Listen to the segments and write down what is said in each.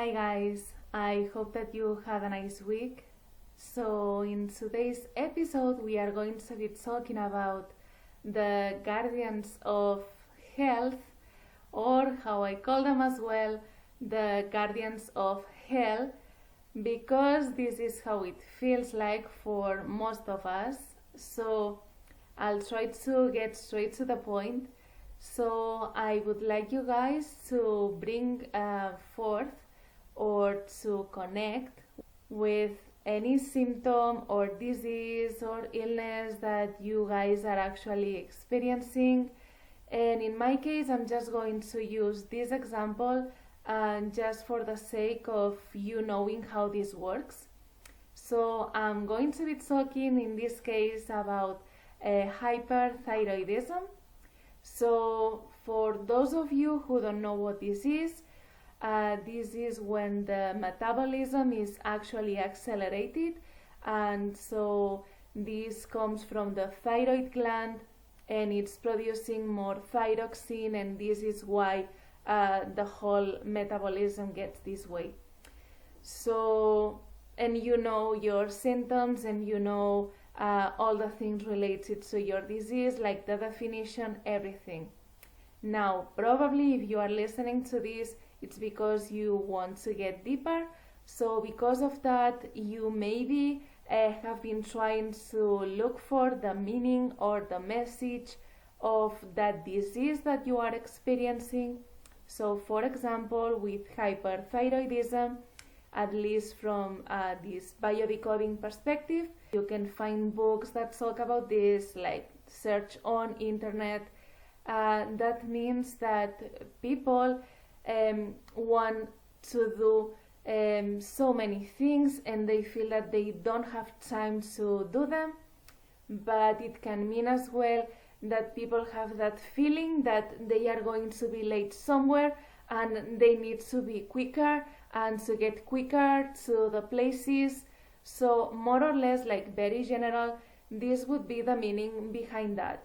Hi guys, I hope that you had a nice week. So, in today's episode, we are going to be talking about the guardians of health, or how I call them as well, the guardians of hell, because this is how it feels like for most of us. So, I'll try to get straight to the point. So, I would like you guys to bring forth or to connect with any symptom or disease or illness that you guys are actually experiencing. And in my case, I'm just going to use this example just for the sake of you knowing how this works. So I'm going to be talking in this case about hyperthyroidism. So for those of you who don't know what this is when the metabolism is actually accelerated, and so this comes from the thyroid gland and it's producing more thyroxine, and this is why the whole metabolism gets this way. So, and you know your symptoms, and you know all the things related to your disease, like the definition, everything. Now, probably if you are listening to this, it's because you want to get deeper. So because of that, you maybe have been trying to look for the meaning or the message of that disease that you are experiencing. So for example, with hyperthyroidism, at least from this biodecoding perspective, you can find books that talk about this, like search on internet. That means that people want to do so many things, and they feel that they don't have time to do them. But it can mean as well that people have that feeling that they are going to be late somewhere, and they need to be quicker and to get quicker to the places. So more or less, like very general, this would be the meaning behind that.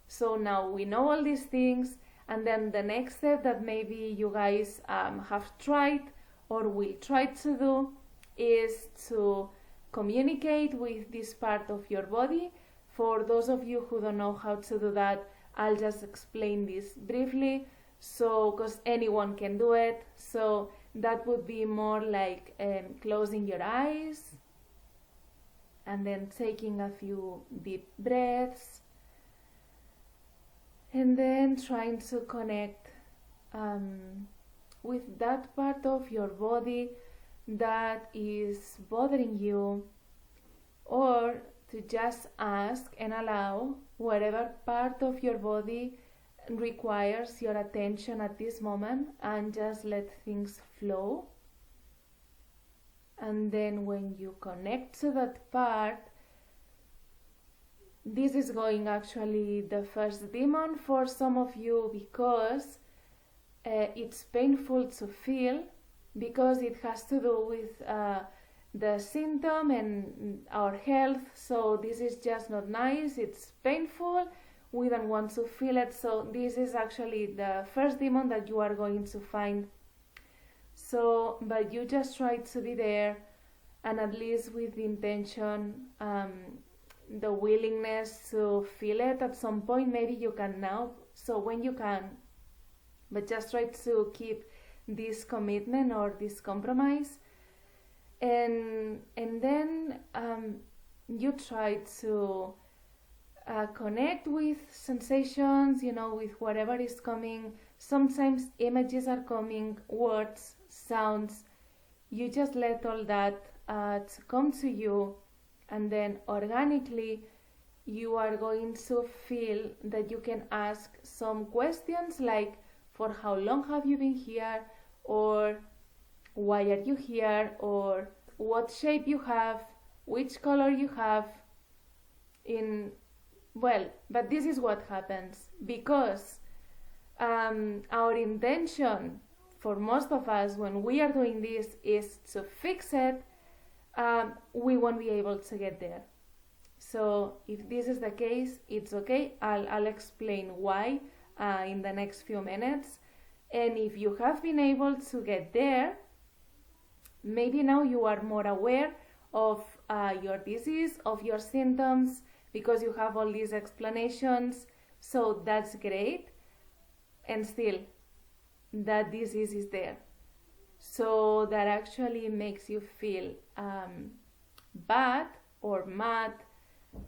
So now we know all these things, and then the next step that maybe you guys have tried or will try to do is to communicate with this part of your body. For those of you who don't know how to do that, I'll just explain this briefly, so because anyone can do it. So that would be more like closing your eyes and then taking a few deep breaths, and then trying to connect with that part of your body that is bothering you, or to just ask and allow whatever part of your body requires your attention at this moment, and just let things flow. And then when you connect to that part, this is going actually the first demon for some of you, because it's painful to feel, because it has to do with the symptom and our health. So this is just not nice, it's painful, we don't want to feel it. So this is actually the first demon that you are going to find. So, but you just try to be there, and at least with the intention, the willingness to feel it at some point. Maybe you can now, so when you can, but just try to keep this commitment or this compromise, and then you try to connect with sensations, with whatever is coming. Sometimes images are coming, words, sounds. You just let all that to come to you, and then organically you are going to feel that you can ask some questions, like for how long have you been here, or why are you here, or what shape you have, which color you have. But this is what happens, because our intention for most of us when we are doing this is to fix it. We won't be able to get there. So if this is the case, it's okay. I'll explain why in the next few minutes. And if you have been able to get there, maybe now you are more aware of your disease, of your symptoms, because you have all these explanations. So that's great. And still, that disease is there. So that actually makes you feel bad or mad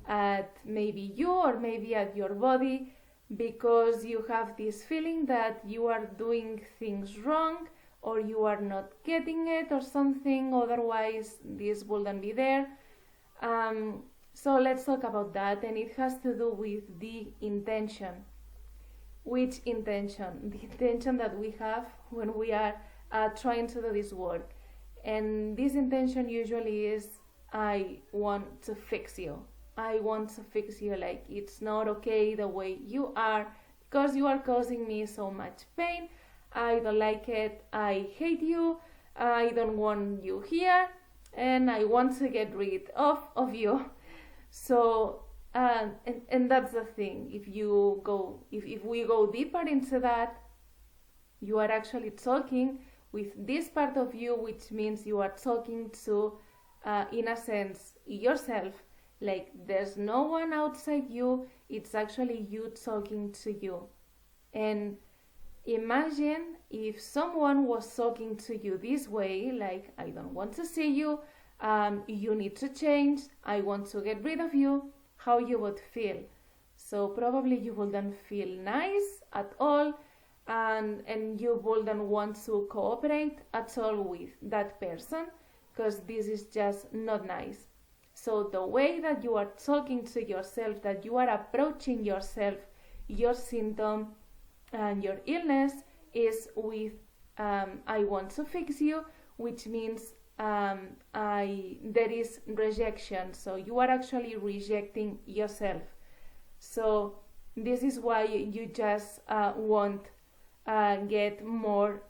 at maybe you or maybe at your body, because you have this feeling that you are doing things wrong or you are not getting it or something, otherwise this wouldn't be there. So let's talk about that, and it has to do with the intention. Which intention? The intention that we have when we are trying to do this work. And this intention usually is, I want to fix you. I want to fix you, like it's not okay the way you are because you are causing me so much pain. I don't like it. I hate you. I don't want you here, and I want to get rid of you. So and that's the thing. If we go deeper into that, you are actually talking with this part of you, which means you are talking to, in a sense, yourself. Like there's no one outside you, it's actually you talking to you. And imagine if someone was talking to you this way, like, I don't want to see you, you need to change, I want to get rid of you, how you would feel. So probably you wouldn't feel nice at all, and you wouldn't want to cooperate at all with that person, because this is just not nice. So the way that you are talking to yourself, that you are approaching yourself, your symptom and your illness, is with I want to fix you, which means there is rejection. So you are actually rejecting yourself. So this is why you just won't get more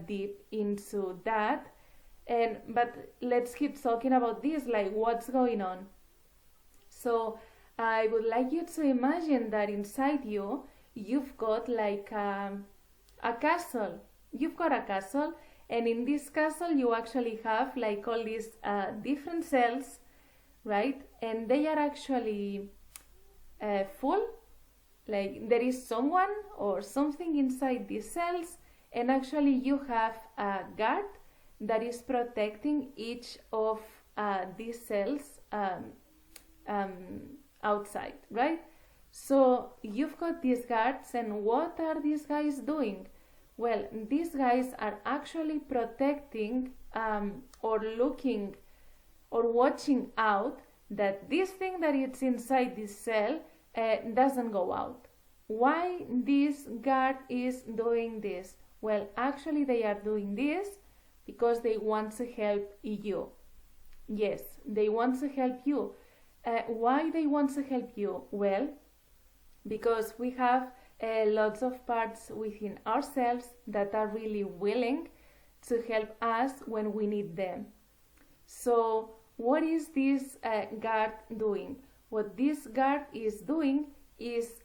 deep into that. But let's keep talking about this, like what's going on. So I would like you to imagine that inside you, you've got like a castle. You've got a castle, and in this castle you actually have like all these different cells, right? And they are actually full. Like there is someone or something inside these cells, and actually you have a guard that is protecting each of these cells outside, right? So you've got these guards, and what are these guys doing? Well, these guys are actually protecting or looking or watching out that this thing that is inside this cell doesn't go out. Why this guard is doing this? Well, actually they are doing this because they want to help you. Yes, they want to help you. Why they want to help you? Well, because we have lots of parts within ourselves that are really willing to help us when we need them. So what is this guard doing? What this guard is doing is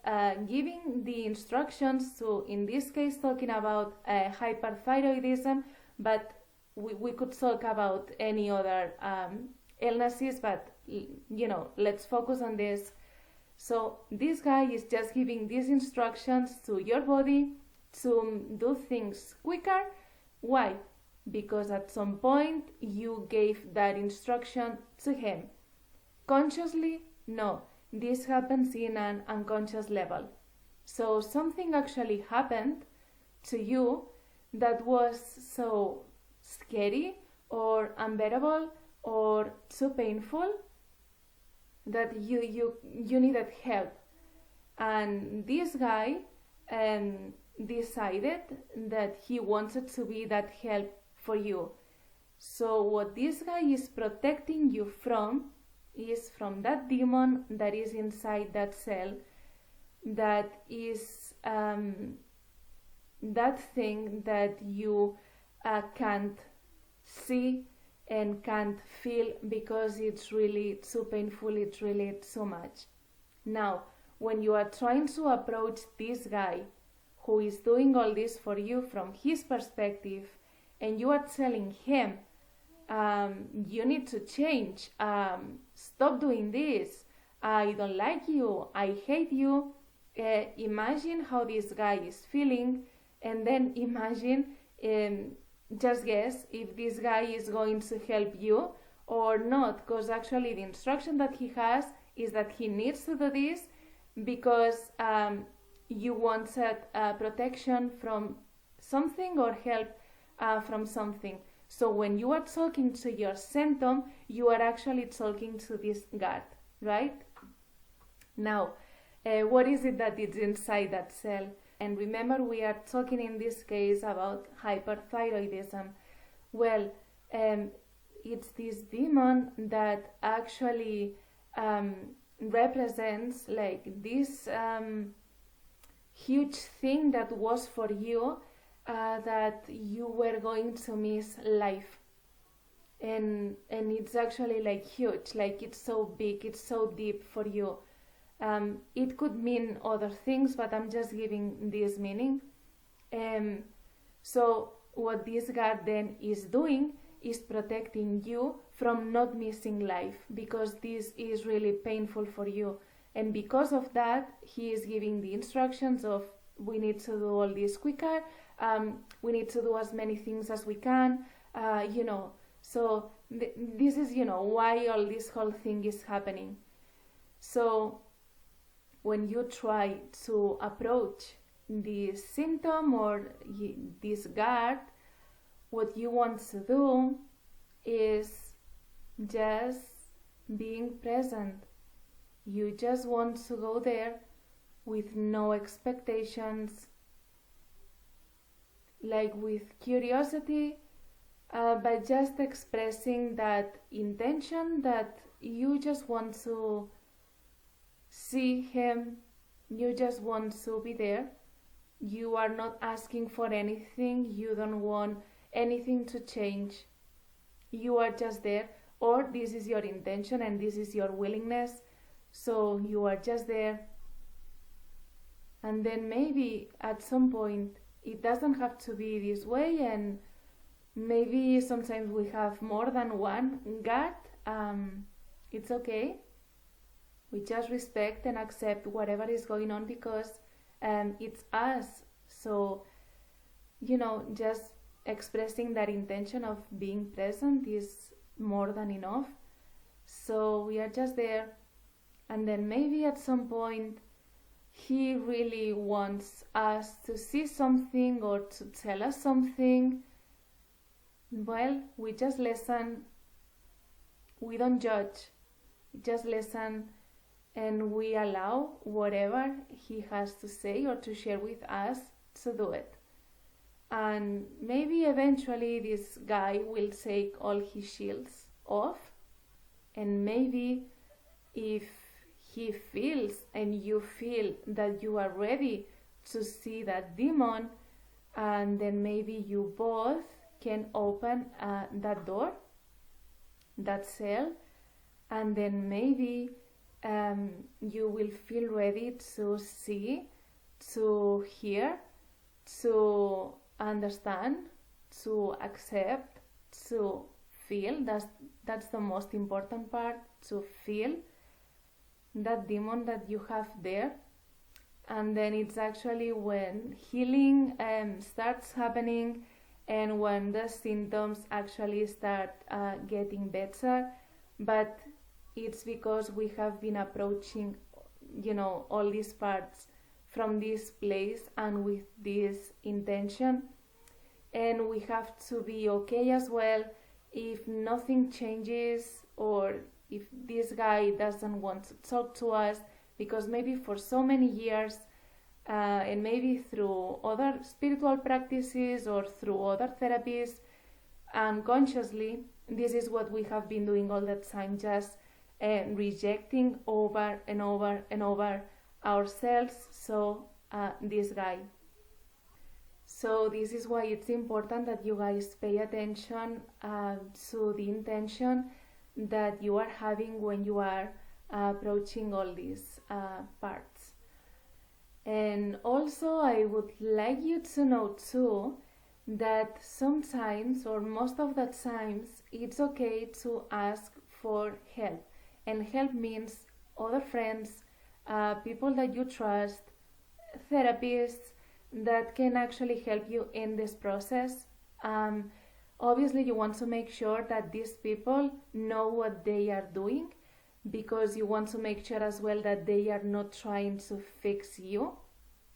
giving the instructions to, in this case, talking about hyperthyroidism, but we could talk about any other illnesses, but let's focus on this. So this guy is just giving these instructions to your body to do things quicker. Why? Because at some point you gave that instruction to him. Consciously? No. This happens in an unconscious level. So something actually happened to you that was so scary or unbearable or too painful that you needed help, and this guy decided that he wanted to be that help for you. So what this guy is protecting you from is from that demon that is inside that cell, that is that thing that you can't see and can't feel because it's really too painful, it's really too much. Now, when you are trying to approach this guy who is doing all this for you from his perspective, and you are telling him you need to change, stop doing this, I don't like you, I hate you. Imagine how this guy is feeling, and then imagine, just guess if this guy is going to help you or not, because actually the instruction that he has is that he needs to do this because you wanted protection from something or help from something. So when you are talking to your symptom, you are actually talking to this guard, right? Now, what is it that is inside that cell? And remember, we are talking in this case about hyperthyroidism. Well, it's this demon that actually represents like this huge thing that was for you, that you were going to miss life. And it's actually like huge, like it's so big, it's so deep for you. It could mean other things, but I'm just giving this meaning. So what this guard then is doing is protecting you from not missing life, because this is really painful for you. And because of that, he is giving the instructions of, we need to do all this quicker, we need to do as many things as we can, So this is, why all this whole thing is happening. So when you try to approach this symptom or this guard, what you want to do is just being present. You just want to go there with no expectations, like with curiosity, but just expressing that intention that you just want to see him, you just want to be there. You are not asking for anything, you don't want anything to change. You are just there, or this is your intention and this is your willingness, so you are just there. And then maybe at some point, it doesn't have to be this way, and maybe sometimes we have more than one guard. It's okay. We just respect and accept whatever is going on, because it's us. So, just expressing that intention of being present is more than enough. So we are just there, and then maybe at some point he really wants us to see something or to tell us something. Well, we just listen. We don't judge. We just listen, and we allow whatever he has to say or to share with us to do it. And maybe eventually this guy will take all his shields off, and maybe if he feels and you feel that you are ready to see that demon, and then maybe you both can open that door, that cell, and then maybe you will feel ready to see, to hear, to understand, to accept, to feel. That's the most important part, to feel that demon that you have there. And then it's actually when healing starts happening, and when the symptoms actually start getting better. But it's because we have been approaching, all these parts from this place and with this intention. And we have to be okay as well if nothing changes, or if this guy doesn't want to talk to us, because maybe for so many years, and maybe through other spiritual practices or through other therapies, unconsciously, this is what we have been doing all the time, just rejecting over and over and over ourselves. So this guy. So this is why it's important that you guys pay attention to the intention that you are having when you are approaching all these parts. And also I would like you to know too that sometimes, or most of the times, it's okay to ask for help. And help means other friends, people that you trust, therapists that can actually help you in this process. Obviously, you want to make sure that these people know what they are doing, because you want to make sure as well that they are not trying to fix you,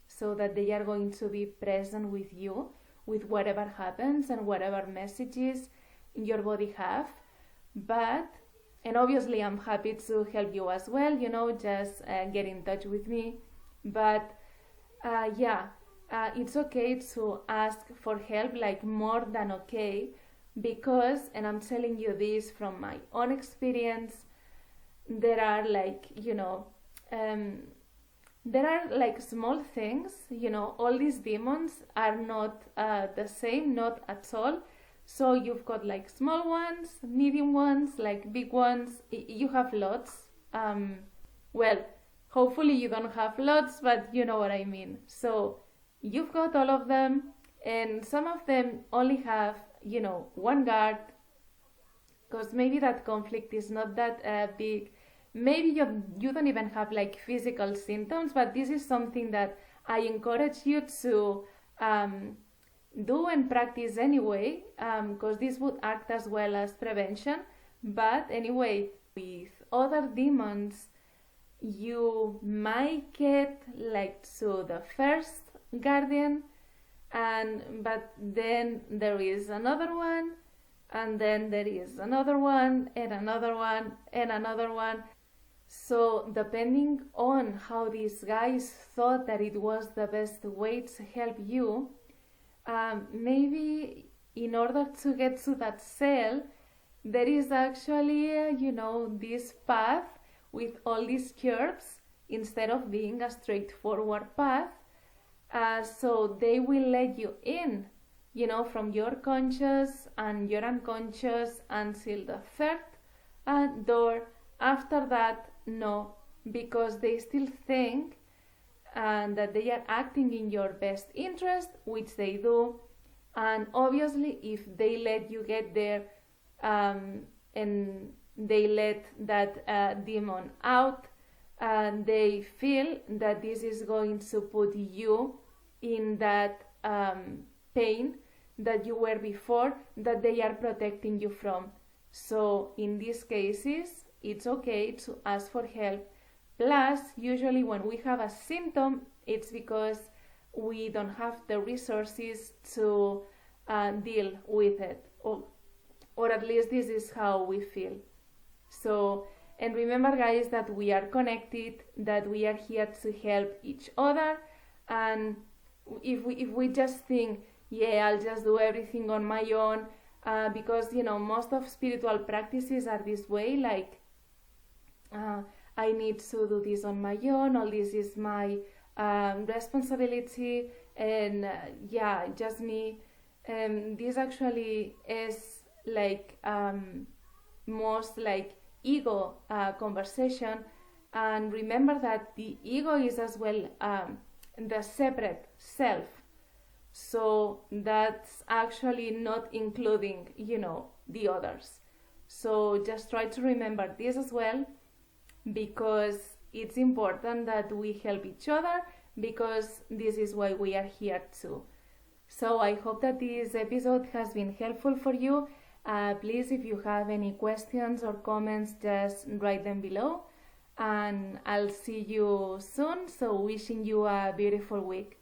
so that they are going to be present with you with whatever happens and whatever messages your body have. And obviously I'm happy to help you as well, just get in touch with me. But it's okay to ask for help, like more than okay, because, and I'm telling you this from my own experience, there are there are like small things, all these demons are not the same, not at all. So you've got like small ones, medium ones, like big ones. You have lots. Well, hopefully you don't have lots, but you know what I mean. So you've got all of them, and some of them only have, one guard, because maybe that conflict is not that big. Maybe you don't even have like physical symptoms, but this is something that I encourage you to do and practice anyway, because this would act as well as prevention. But anyway, with other demons, you might get like to the first guardian, but then there is another one, and then there is another one, and another one, and another one. So depending on how these guys thought that it was the best way to help you, maybe in order to get to that cell, there is actually, this path with all these curves instead of being a straightforward path. So they will let you in, from your conscious and your unconscious until the third door. After that, no, because they still think that they are acting in your best interest, which they do. And obviously, if they let you get there and they let that demon out, they feel that this is going to put you in that pain that you were before, that they are protecting you from. So in these cases, it's okay to ask for help. Plus, usually when we have a symptom, it's because we don't have the resources to deal with it, or at least this is how we feel. So, and remember guys, that we are connected, that we are here to help each other. And if we just think, I'll just do everything on my own, because most of spiritual practices are this way, like I need to do this on my own, all this is my responsibility, and just me. This actually is like most like ego conversation. And remember that the ego is as well the separate self, so that's actually not including the others. So just try to remember this as well, because it's important that we help each other, because this is why we are here too. So I hope that this episode has been helpful for you. Please, if you have any questions or comments, just write them below, and I'll see you soon. So wishing you a beautiful week.